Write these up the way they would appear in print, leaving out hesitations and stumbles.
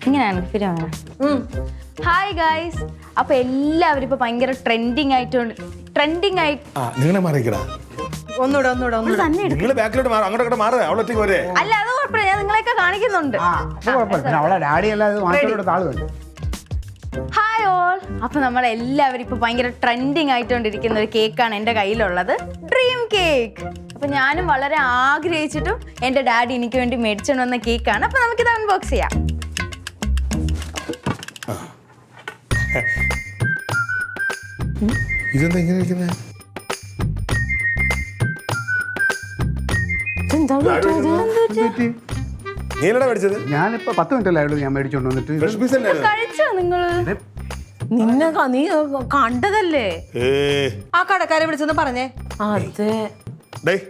ഇങ്ങനെയാണ് ഫിലിമാണ്. Hi guys, അപ്പൊ എല്ലാവരും ഇപ്പൊ ഭയങ്കര ട്രെൻഡിങ് ആയി നിങ്ങളെ മാറിക്കടാ. ഒന്നൂടെ തന്നെ എടുക്കും. നിങ്ങൾ ബാക്കിലോട്ട് മാറും, അങ്ങോട്ടൊക്കെ മാറുക. അവളൊറ്റയ്ക്ക് പോരെ. അല്ല അത് കുഴപ്പമില്ല, ഞാൻ നിങ്ങളെയൊക്കെ കാണിക്കുന്നുണ്ട്. അവളെ ഡാഡി അല്ലാതെ മാറ്റോട് താളുണ്ട്. ഹായ് ഓൾ, അപ്പൊ നമ്മളെല്ലാവരും ഇപ്പൊ ഭയങ്കര ട്രെൻഡിങ് ആയിട്ടോണ്ടിരിക്കുന്ന ഒരു കേക്കാണ് എൻ്റെ കയ്യിലുള്ളത്, ഡ്രീം കേക്ക്. അപ്പൊ ഞാനും വളരെ ആഗ്രഹിച്ചിട്ടും എൻ്റെ ഡാഡി എനിക്ക് വേണ്ടി മേടിച്ചോണ്ട് വന്ന കേക്കാണ്. അപ്പൊ നമുക്കിത് അൺബോക്സ് ചെയ്യാം. ഇതെന്താ ഇങ്ങനെ ഇരിക്കുന്നത്? നീലടാ മേടിച്ചത്? ഞാനിപ്പോ 10 മിനിറ്റല്ലായുള്ളൂ ഞാൻ മേടിച്ചോണ്ട് വന്നിട്ട്. ഫ്രഷ് പീസ് അല്ലേ? കഴിച്ചോ നിങ്ങള്? നീ കണ്ടതല്ലേ ഏയ്. ആ കടക്കാരെ വിളിച്ചെന്ന് പറഞ്ഞേ. അതെ. ഡേയ്,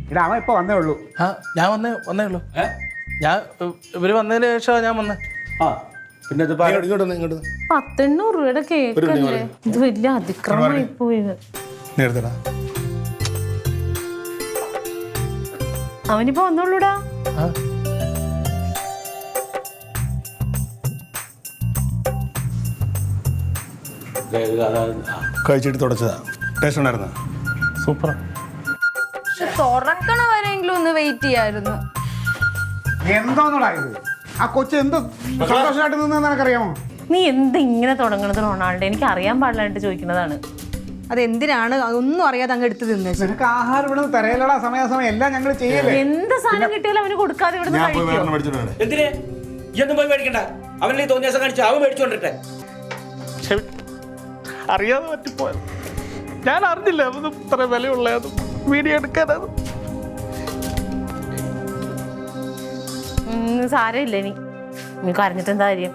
എടാ അവൻ ഇപ്പൊ വന്നേ ഉള്ളൂ. ഞാൻ വന്നേ ഉള്ളൂ. ഞാൻ ഇവര് വന്നതിന് ശേഷം ഞാൻ വന്നേ. പിന്നെ ഇങ്ങോട്ട് വന്ന്, ഇങ്ങോട്ട് വന്ന്. 1,800 രൂപയുടെ കേക്കല്ലേ ഇത്, വലിയ അതിക്രമമായി പോയത്. നേരത്തെടാ. അവനിപ്പോ വന്നോളൂടാ. കഴിച്ചിട്ട് തുടച്ചതാ. ടേസ്റ്റ് ഉണ്ടായിരുന്ന? സൂപ്പറാ. പക്ഷെ തുറക്കണ വരെയെങ്കിലും ഒന്ന് വെയിറ്റ് ചെയ്യായിരുന്നു. എന്തോന്നടാ ഇത്? ആ കൊച്ചു എന്ത് സന്തോഷമായിട്ട് നിന്ന് നിനക്കറിയാമോ? നീ എന്ത് ഇങ്ങനെ തുടങ്ങണത് റൊണാൾഡോ? എനിക്ക് അറിയാൻ പാടില്ലായിട്ട് ചോദിക്കുന്നതാണ്. അതെന്തിനാണ് ഒന്നും അറിയാതെ അങ്ങ് എടുത്ത് തിന്നേ. നിനക്ക് ആഹാരം ഇവിടെ തരയിലടാ, സമയാസമയം എല്ലാം ഞങ്ങൾ ചെയ്യല്ലേ. എന്ത് സാധനം കിട്ടിയാലും അവന് കൊടുക്കാതെ ഇവിടെ ഞാൻ പോയി വേറെ കഴിക്കും. മേടിച്ചിട്ട് വരാം. എന്തിനെ ഇയൊന്നും പോയി മേടിക്കണ്ട. അവനെ തോന്നിയ ദിവസം കാണിച്ചു അവൻ മേടിച്ചോണ്ടിട്ടെ. അറിയാതെ പറ്റിപ്പോയത്. ഞാൻ അറിഞ്ഞില്ല അതൊന്നും ഇത്ര വിലയുള്ളത്. വീഡിയോ എടുക്കാനത് സാരമില്ല. നീ കരഞ്ഞിട്ട് എന്താ കാര്യം?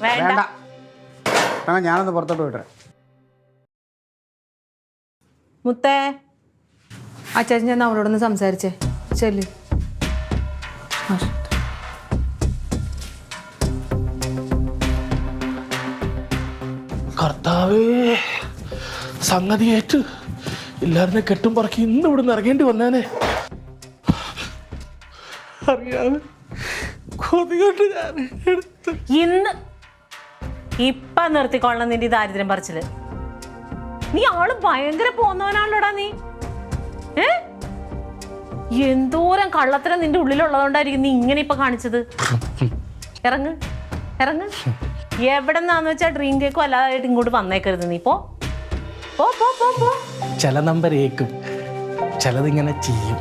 വേണ്ട. വേണ്ട, ഞാനൊന്ന് പുറത്തോട്ട് പോയിട്ടെ. മുത്തേ, അച്ചാച്ചൻ ഞാൻ അവളോടൊന്ന് സംസാരിച്ചേ. ചെല്ലു. കർത്താവേ, സംഗതി ഏറ്റു. എല്ലാവരുടെ കെട്ടും പറക്കി ഇന്ന് ഇവിടുന്ന് ഇറങ്ങേണ്ടി വന്നേനെ. അറിയാതെ കൊതികൊണ്ട് ഞാൻ എടുത്ത്. ഇന്ന് ഇപ്പൊ നിർത്തിക്കൊള്ളണം നിന്റെ ഈ ദാരിദ്ര്യം പറിച്ചില്. നീ ആള് ഭയങ്കര പോന്നവനാണല്ലോടാ നീ. എന്തോരം കള്ളത്തരം നിന്റെ ഉള്ളിലുള്ളതുകൊണ്ടായിരിക്കും നീ ഇങ്ങനെ ഇപ്പൊ കാണിച്ചത്. ഇറങ്ങ്. എവിടെന്നാന്ന് വെച്ചാ ഡ്രീം കേക്കും അല്ലാതായിട്ട് ഇങ്ങോട്ട് വന്നേക്കരുത്. നീ പോ. ചില നമ്പർ കേൾക്കും, ചിലതിങ്ങനെ ചെയ്യും.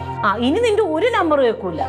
ഇനി നിന്റെ ഒരു നമ്പർ കേൾക്കൂല.